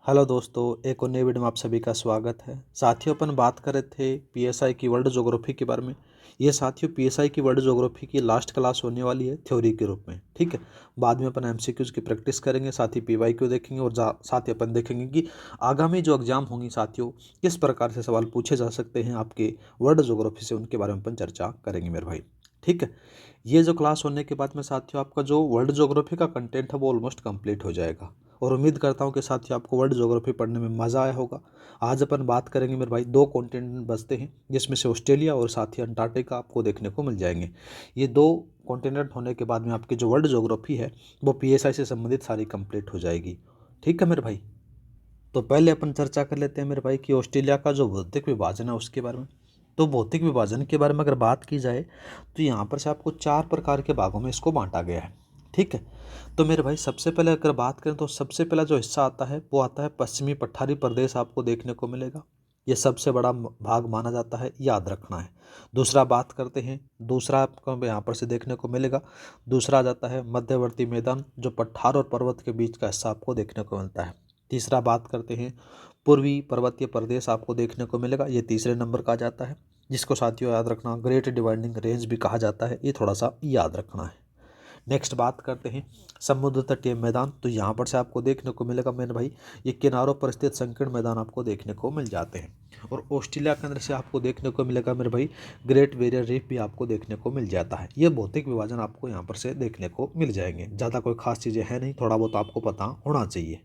Hello दोस्तों, एक और नई वीडियो में आप सभी का स्वागत है। साथियों, अपन बात कर रहे थे पीएसआई की वर्ल्ड ज्योग्राफी के बारे में। ये साथियों पीएसआई की वर्ल्ड ज्योग्राफी की लास्ट क्लास होने वाली है थ्योरी के रूप में, ठीक है। बाद में अपन एमसीक्यूज की प्रैक्टिस करेंगे, साथ ही पीवाईक्यू देखेंगे और साथ ही अपन देखेंगे कि आगामी जो एग्जाम होंगी साथियों किस प्रकार से सवाल पूछे जा सकते हैं आपके वर्ल्ड ज्योग्राफी से, उनके बारे में अपन चर्चा करेंगे मेरे भाई, ठीक है। ये जो क्लास होने के बाद में साथियों आपका जो वर्ल्ड ज्योग्राफी का कंटेंट है वो ऑलमोस्ट कंप्लीट हो जाएगा और उम्मीद करता हूँ कि साथियों आपको वर्ल्ड ज्योग्राफी पढ़ने में मज़ा आया होगा। आज अपन बात करेंगे मेरे भाई, दो कॉन्टिनेंट बचते हैं जिसमें से ऑस्ट्रेलिया और साथ ही अंटार्कटिका आपको देखने को मिल जाएंगे। ये दो कॉन्टिनेंट होने के बाद में आपकी जो वर्ल्ड ज्योग्राफी है वो पीएसआई से संबंधित सारी कंप्लीट हो जाएगी, ठीक है मेरे भाई। तो पहले अपन चर्चा कर लेते हैं मेरे भाई कि ऑस्ट्रेलिया का जो भौतिक विभाजन है उसके बारे में। तो भौतिक विभाजन के बारे में अगर बात की जाए तो यहाँ पर से आपको चार प्रकार के भागों में इसको बांटा गया है, ठीक है। तो मेरे भाई सबसे पहले अगर बात करें तो सबसे पहला जो हिस्सा आता है वो आता है पश्चिमी पठारी प्रदेश, आपको देखने को मिलेगा। ये सबसे बड़ा भाग माना जाता है, याद रखना है। दूसरा बात करते हैं, दूसरा आपको यहाँ पर से देखने को मिलेगा। दूसरा आ जाता है मध्यवर्ती मैदान, जो पठार और पर्वत के बीच का हिस्सा आपको देखने को मिलता है। तीसरा बात करते हैं पूर्वी पर्वतीय प्रदेश, आपको देखने को मिलेगा, ये तीसरे नंबर का आ जाता है, जिसको साथियों याद रखना ग्रेट डिवाइडिंग रेंज भी कहा जाता है, ये थोड़ा सा याद रखना है। नेक्स्ट बात करते हैं समुद्र तटीय मैदान। तो यहाँ पर से आपको देखने को मिलेगा मेरे भाई, ये किनारों पर स्थित संकीर्ण मैदान आपको देखने को मिल जाते हैं। और ऑस्ट्रेलिया के अंदर से आपको देखने को मिलेगा मेरे भाई ग्रेट बैरियर रीफ भी आपको देखने को मिल जाता है। ये भौतिक विभाजन आपको यहाँ पर से देखने को मिल जाएंगे, ज़्यादा कोई खास चीज़ें हैं नहीं, थोड़ा बहुत आपको पता होना चाहिए।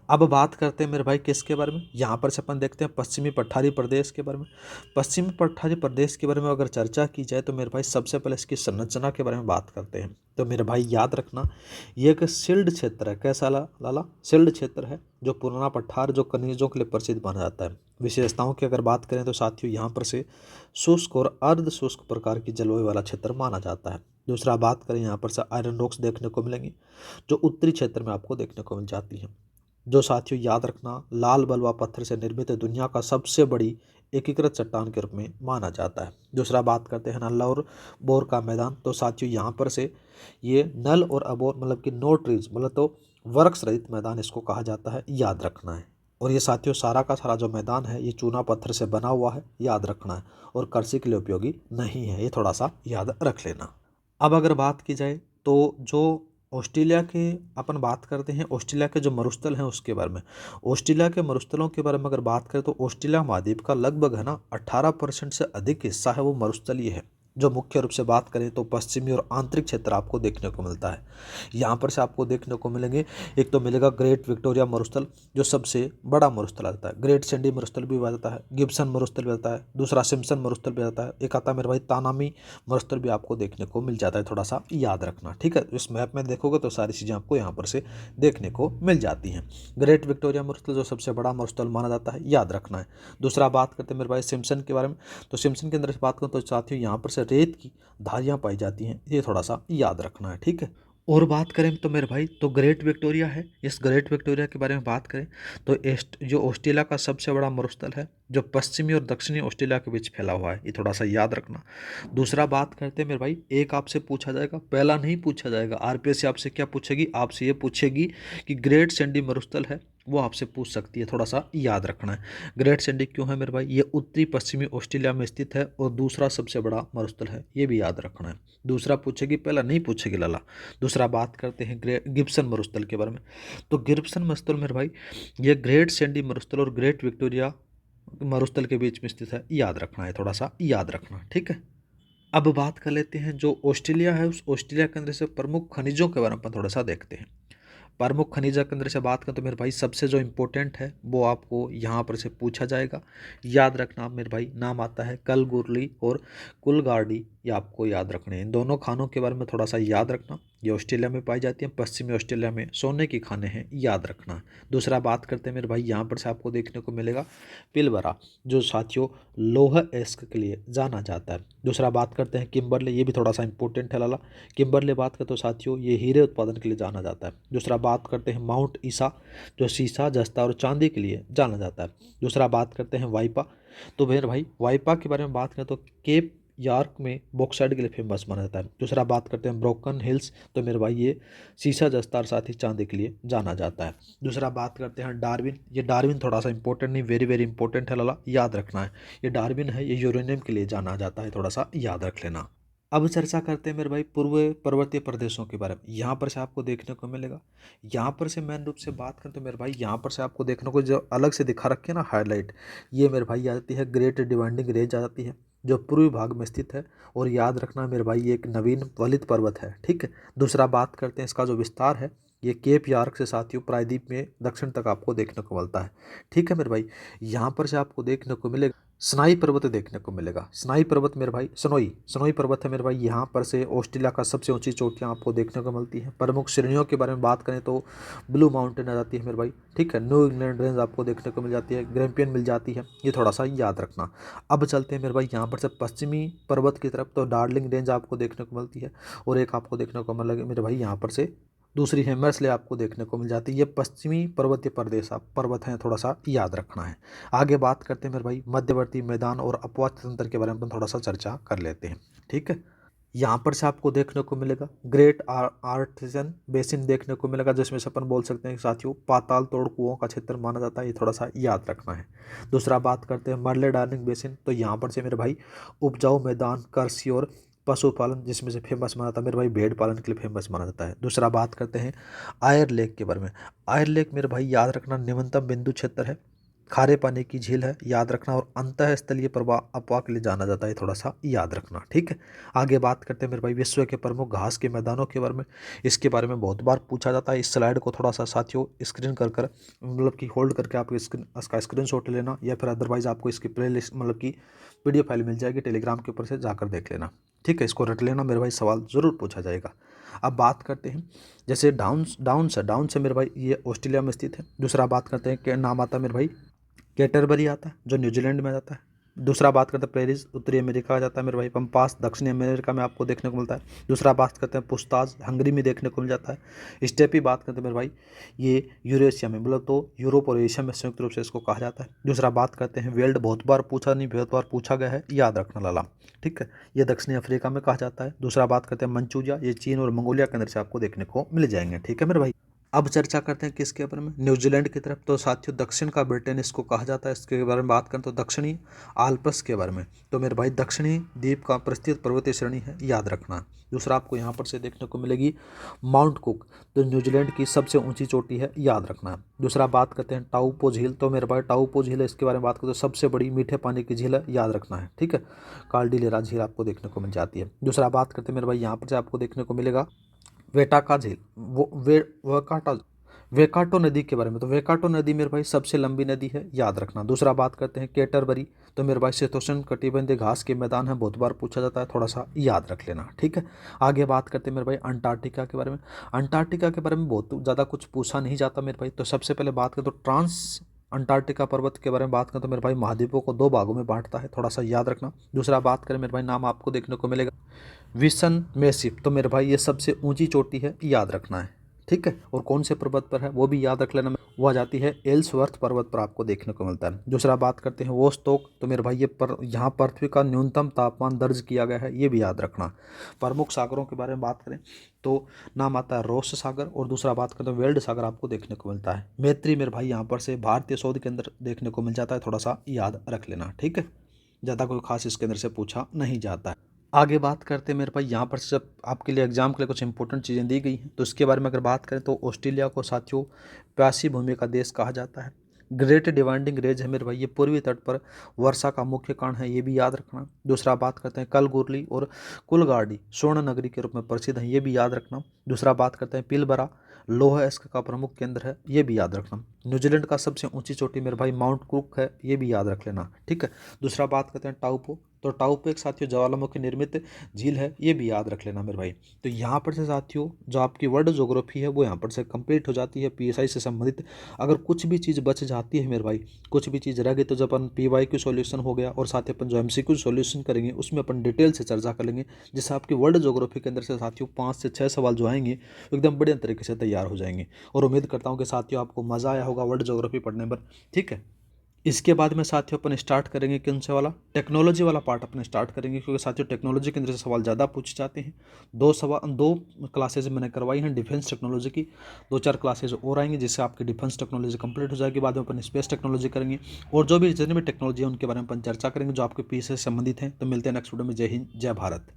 अब बात करते हैं मेरे भाई किसके बारे में, यहाँ पर से अपन देखते हैं पश्चिमी पठारी प्रदेश के बारे में। पश्चिमी पठारी प्रदेश के बारे में अगर चर्चा की जाए तो मेरे भाई सबसे पहले इसकी संरचना के बारे में बात करते हैं। तो मेरे भाई याद रखना, ये एक शिल्ड क्षेत्र है। कैसा लाला? शिल्ड क्षेत्र है, जो पुराना पठार जो खनिजों के लिए प्रसिद्ध माना जाता है। विशेषताओं की अगर बात करें तो साथियों यहाँ पर से शुष्क और अर्ध शुष्क प्रकार की जलवायु वाला क्षेत्र माना जाता है। दूसरा बात करें, यहाँ पर से आयरन रॉक्स देखने को मिलेंगी, जो उत्तरी क्षेत्र में आपको देखने को मिल जाती हैं। जो साथियों याद रखना, लाल बलुआ पत्थर से निर्मित दुनिया का सबसे बड़ी एकीकृत चट्टान के रूप में माना जाता है। दूसरा बात करते हैं नल और बोर का मैदान। तो साथियों यहाँ पर से ये नल और अबोर मतलब कि नो ट्रीज मतलब तो वृक्ष रहित मैदान इसको कहा जाता है, याद रखना है। और ये साथियों सारा का सारा जो मैदान है ये चूना पत्थर से बना हुआ है, याद रखना है, और कृषि के लिए उपयोगी नहीं है, ये थोड़ा सा याद रख लेना। अब अगर बात की जाए तो जो ऑस्ट्रेलिया के अपन बात करते हैं, ऑस्ट्रेलिया के जो मरुस्थल हैं उसके बारे में। ऑस्ट्रेलिया के मरुस्थलों के बारे में अगर बात करें तो ऑस्ट्रेलिया महाद्वीप का लगभग है ना 18% से अधिक हिस्सा है वो मरुस्थलीय है। जो मुख्य रूप से बात करें तो पश्चिमी और आंतरिक क्षेत्र आपको देखने को मिलता है। यहाँ पर से आपको देखने को मिलेंगे, एक तो मिलेगा ग्रेट विक्टोरिया मरुस्थल, जो सबसे बड़ा मरुस्थल आता है। ग्रेट सैंडी मरुस्थल भी आता है, गिब्सन मरुस्थल भी आता है, दूसरा सिम्पसन मरुस्थल भी आता है, एक आता है मेरे भाई तानामी मरुस्थल भी आपको देखने को मिल जाता है, थोड़ा सा याद रखना, ठीक है। इस मैप में देखोगे तो सारी चीज़ें आपको यहाँ पर से देखने को मिल जाती हैं। ग्रेट विक्टोरिया मरुस्थल जो सबसे बड़ा मरुस्थल माना जाता है, याद रखना है। दूसरा बात करते हैं मेरे भाई सिम्पसन के बारे में। तो सिम्पसन के अंदर से बात करूँ तो साथियों यहाँ पर से रेत की धारियाँ पाई जाती हैं, ये थोड़ा सा याद रखना है, ठीक है। और बात करें तो मेरे भाई तो ग्रेट विक्टोरिया है, इस ग्रेट विक्टोरिया के बारे में बात करें तो जो ऑस्ट्रेलिया का सबसे बड़ा मरुस्थल है, जो पश्चिमी और दक्षिणी ऑस्ट्रेलिया के बीच फैला हुआ है, ये थोड़ा सा याद रखना। दूसरा बात करते हैं मेरे भाई, एक आपसे पूछा जाएगा, पहला नहीं पूछा जाएगा। आरपीएससी आपसे क्या पूछेगी? आपसे ये पूछेगी कि ग्रेट सैंडी मरुस्थल है, वो आपसे पूछ सकती है, थोड़ा सा याद रखना है। ग्रेट सैंडी क्यों है मेरे भाई? ये उत्तरी पश्चिमी ऑस्ट्रेलिया में स्थित है और दूसरा सबसे बड़ा मरुस्थल है, ये भी याद रखना है। दूसरा पूछेगी, पहला नहीं पूछेगी लाला। दूसरा बात करते हैं गिब्सन मरुस्थल के बारे में। तो गिब्सन मरुस्थल मेरे भाई ये ग्रेट सैंडी मरुस्थल और ग्रेट विक्टोरिया मरुस्थल के बीच में स्थित है, याद रखना है, थोड़ा सा याद रखना, ठीक है। अब बात कर लेते हैं जो ऑस्ट्रेलिया है, उस ऑस्ट्रेलिया के अंदर से प्रमुख खनिजों के बारे में थोड़ा सा देखते हैं। प्रमुख खनिज के अंदर से बात करें तो मेरे भाई सबसे जो इम्पोर्टेंट है वो आपको यहाँ पर से पूछा जाएगा, याद रखना मेरे भाई। नाम आता है कलगुरली और कुलगार्डी, ये आपको याद रखने हैं। इन दोनों खानों के बारे में थोड़ा सा याद रखना। ये ऑस्ट्रेलिया में पाई जाती हैं, पश्चिमी ऑस्ट्रेलिया में सोने की खाने हैं, याद रखना। दूसरा बात करते हैं मेरे भाई, यहाँ पर से आपको देखने को मिलेगा पिलबरा, जो साथियों लोह एस्क के लिए जाना जाता है। दूसरा बात करते हैं किम्बरले, ये भी थोड़ा सा इंपॉर्टेंट है लाला। किम्बरले बात करें तो साथियों ये हीरे उत्पादन के लिए जाना जाता है। दूसरा बात करते हैं माउंट ईसा, जो सीसा जस्ता और चांदी के लिए जाना जाता है। दूसरा बात करते हैं वाइपा। तो मेरे भाई वाइपा के बारे में बात करें तो केप यॉर्क में बॉक्साइट के लिए फेमस माना जाता है। दूसरा बात करते हैं ब्रोकन हिल्स, तो मेरे भाई ये सीसा जस्ता और साथ ही चांदी के लिए जाना जाता है। दूसरा बात करते हैं डार्विन, ये डार्विन थोड़ा सा इंपॉर्टेंट नहीं, वेरी वेरी इंपॉर्टेंट है लाला, याद रखना है। ये डार्विन है, ये यूरेनियम के लिए जाना जाता है, थोड़ा सा याद रख लेना। अब चर्चा करते हैं मेरे भाई पूर्व पर्वतीय प्रदेशों के बारे में। यहाँ पर से आपको देखने को मिलेगा, यहाँ पर से मेन रूप से बात करें तो मेरे भाई यहाँ पर से आपको देखने को जो अलग से दिखा रखे ना हाईलाइट, ये मेरे भाई आ जाती है ग्रेट डिमांडिंग रेंज आ जाती है, जो पूर्वी भाग में स्थित है। और याद रखना मेरे भाई ये एक नवीन वलित पर्वत है, ठीक है। दूसरा बात करते हैं इसका जो विस्तार है, ये केप यार्क से साथियों प्रायद्वीप में दक्षिण तक आपको देखने को मिलता है, ठीक है मेरे भाई। यहाँ पर से आपको देखने को मिलेगा स्नाई पर्वत देखने को मिलेगा। स्नाई पर्वत मेरे भाई सनोई सनोई पर्वत है मेरे भाई, यहाँ पर से ऑस्ट्रेलिया का सबसे ऊंची चोटियाँ आपको देखने को मिलती है। प्रमुख श्रेणियों के बारे में बात करें तो ब्लू माउंटेन आ जाती है मेरे भाई, ठीक है। न्यू इंग्लैंड रेंज आपको देखने को मिल जाती है, ग्रैम्पियन मिल जाती है, ये थोड़ा सा याद रखना। अब चलते हैं मेरे भाई यहाँ पर से पश्चिमी पर्वत की तरफ, तो डार्लिंग रेंज आपको देखने को मिलती है। और एक आपको देखने को मिलेगा मेरे भाई यहाँ पर से दूसरी हेमर्सले आपको देखने को मिल जाती है। ये पश्चिमी पर्वतीय प्रदेश आप पर्वत हैं, थोड़ा सा याद रखना है। आगे बात करते हैं मेरे भाई मध्यवर्ती मैदान और अपवाद तंत्र के बारे में थोड़ा सा चर्चा कर लेते हैं, ठीक है। यहाँ पर से आपको देखने को मिलेगा ग्रेट आर्टिजन बेसिन देखने को मिलेगा, जिसमें से अपन बोल सकते हैं साथियों पाताल तोड़ कुओं का क्षेत्र माना जाता है, ये थोड़ा सा याद रखना है। दूसरा बात करते हैं मर्ले डार्लिंग बेसिन, तो यहाँ पर से मेरे भाई उपजाऊ मैदान, कृषि और पशुपालन, जिसमें से फेमस माना जाता है मेरे भाई भेड़ पालन के लिए फेमस माना जाता है। दूसरा बात करते हैं आयर लेक के बारे में। आयर लेक मेरे भाई याद रखना न्यूनतम बिंदु क्षेत्र है, खारे पानी की झील है, याद रखना। और अंतःस्थलीय प्रवाह अपवाह के लिए जाना जाता है, थोड़ा सा याद रखना, ठीक है। आगे बात करते हैं मेरे भाई विश्व के प्रमुख घास के मैदानों के बारे में। इसके बारे में बहुत बार पूछा जाता है, इस स्लाइड को थोड़ा सा साथियों स्क्रीन कर कर मतलब कि होल्ड करके आप इसका स्क्रीनशॉट लेना, या फिर अदरवाइज आपको इसकी प्ले लिस्ट मतलब कि PDF फाइल मिल जाएगी टेलीग्राम के ऊपर से जाकर देख लेना, ठीक है। इसको रट लेना मेरे भाई, सवाल ज़रूर पूछा जाएगा। अब बात करते हैं जैसे डाउन से मेरे भाई ये ऑस्ट्रेलिया में स्थित है। दूसरा बात करते हैं क्या नाम आता है मेरे भाई कैटरबरी आता है, जो न्यूजीलैंड में जाता है। दूसरा बात करते हैं प्रेरिज उत्तरी अमेरिका आ जाता है मेरे भाई। पंपास दक्षिणी अमेरिका में आपको देखने को मिलता है। दूसरा बात करते हैं पुस्ताज हंगरी में देखने को मिल जाता है। स्टेपी बात करते हैं मेरे भाई ये यूरेशिया में मतलब तो यूरोप और एशिया में संयुक्त रूप से इसको कहा जाता है। दूसरा बात करते हैं वेल्ड, बहुत बार पूछा नहीं बहुत बार पूछा गया है, याद रखना लाला, ठीक है। ये दक्षिणी अफ्रीका में कहा जाता है। दूसरा बात करते हैं मंचूरिया, ये चीन और मंगोलिया के अंदर से आपको देखने को मिल जाएंगे, ठीक है मेरे भाई। अब चर्चा करते हैं किसके बारे में, न्यूजीलैंड की तरफ। तो साथियों दक्षिण का ब्रिटेन इसको कहा जाता है। इसके बारे में बात करें तो दक्षिणी आल्प्स के बारे में, तो मेरे भाई दक्षिणी द्वीप का प्रस्तुत पर्वतीय श्रेणी है, याद रखना। दूसरा आपको यहाँ पर से देखने को मिलेगी माउंट कुक, तो न्यूजीलैंड की सबसे ऊंची चोटी है, याद रखना। दूसरा बात करते हैं टाउपो झील, तो मेरे भाई टाउपो झील है, इसके बारे में बात करें तो सबसे बड़ी मीठे पानी की झील है, याद रखना है, ठीक है। कार्डिलेरा झील आपको देखने को मिल जाती है। दूसरा बात करते हैं मेरे भाई यहाँ पर से आपको देखने को मिलेगा वेटाका झील, वो वेकाटा वेकाटो नदी के बारे में। तो वेकाटो नदी मेरे भाई सबसे लंबी नदी है, याद रखना। दूसरा बात करते हैं कैटरबरी, तो मेरे भाई शीतोष्ण कटिबंधीय घास के मैदान है, बहुत बार पूछा जाता है, थोड़ा सा याद रख लेना, ठीक है। आगे बात करते हैं मेरे भाई अंटार्कटिका के बारे में। अंटार्कटिका के बारे में बहुत ज़्यादा कुछ पूछा नहीं जाता मेरे भाई। तो सबसे पहले बात करें तो ट्रांस अंटार्कटिका पर्वत के बारे में बात करें तो मेरे भाई महाद्वीपों को 2 भागों में बांटता है, थोड़ा सा याद रखना। दूसरा बात करें मेरे भाई नाम आपको देखने को मिलेगा विसन मेसिप, तो मेरे भाई ये सबसे ऊंची चोटी है, याद रखना है, ठीक है। और कौन से पर्वत पर है वो भी याद रख लेना, वो आ जाती है एल्सवर्थ पर्वत पर आपको देखने को मिलता है। दूसरा बात करते हैं वोस्टोक, तो मेरे भाई ये यहाँ पृथ्वी का न्यूनतम तापमान दर्ज किया गया है, ये भी याद रखना। प्रमुख सागरों के बारे में बात करें तो नाम आता है रोस सागर, और दूसरा बात करें तो वेल्ड सागर आपको देखने को मिलता है। मैत्री मेरे भाई यहाँ पर से भारतीय शोध के अंदर देखने को मिल जाता है, थोड़ा सा याद रख लेना, ठीक है। ज़्यादा कोई खास इसके अंदर से पूछा नहीं जाता है। आगे बात करते हैं मेरे भाई यहाँ पर जब आपके लिए एग्जाम के लिए कुछ इंपॉर्टेंट चीज़ें दी गई हैं, तो इसके बारे में अगर बात करें तो ऑस्ट्रेलिया को साथियों प्यासी भूमि का देश कहा जाता है। ग्रेट डिमांडिंग रेंज है मेरे भाई, ये पूर्वी तट पर वर्षा का मुख्य कारण है, ये भी याद रखना। दूसरा बात करते हैं कलगुरली और कुलगार्डी स्वर्ण नगरी के रूप में प्रसिद्ध है, ये भी याद रखना। दूसरा बात करते हैं पिलबरा लोह अयस्क का प्रमुख केंद्र है, ये भी याद रखना। न्यूजीलैंड का सबसे ऊंची चोटी मेरे भाई माउंट कुक है, ये भी याद रख लेना, ठीक है। दूसरा बात करते हैं टाउपो, तो टाउपो एक साथियों ज्वालामुखी निर्मित झील है, ये भी याद रख लेना मेरे भाई। तो यहाँ पर से साथियों जो आपकी वर्ल्ड ज्योग्राफी है वो यहाँ पर से कंप्लीट हो जाती है PSI से संबंधित। अगर कुछ भी चीज़ बच जाती है मेरे भाई, कुछ भी चीज़ रह गई, तो जब अपन PYQ सॉल्यूशन हो गया और साथ ही अपन जो MCQ सॉल्यूशन करेंगे उसमें अपन डिटेल से चर्चा कर लेंगे, जिससे आपकी वर्ल्ड ज्योग्राफी के अंदर से साथियों 5 से 6 सवाल जो आएंगे एकदम बढ़िया तरीके से तैयार हो जाएंगे। और उम्मीद करता हूँ कि साथियों आपको मज़ा आया होगा वर्ल्ड ज्योग्राफी पढ़ने पर, ठीक है। इसके बाद में साथियों अपन स्टार्ट करेंगे कौन से वाला, टेक्नोलॉजी वाला पार्ट अपन स्टार्ट करेंगे, क्योंकि साथियों टेक्नोलॉजी के अंदर से सवाल ज़्यादा पूछे जाते हैं। दो क्लासेज मैंने करवाई हैं डिफेंस टेक्नोलॉजी की, 2-4 क्लासेज और आएंगे जिससे आपकी डिफेंस टेक्नोलॉजी कंप्लीट हो जाएगी। बाद में अपन स्पेस टेक्नोलॉजी करेंगे और जो भी जितनी भी टेक्नोलॉजी है उनके बारे में अपन चर्चा करेंगे जो आपके पीस से संबंधित हैं। तो मिलते हैं नेक्स्ट वीडियो में। जय हिंद, जय भारत।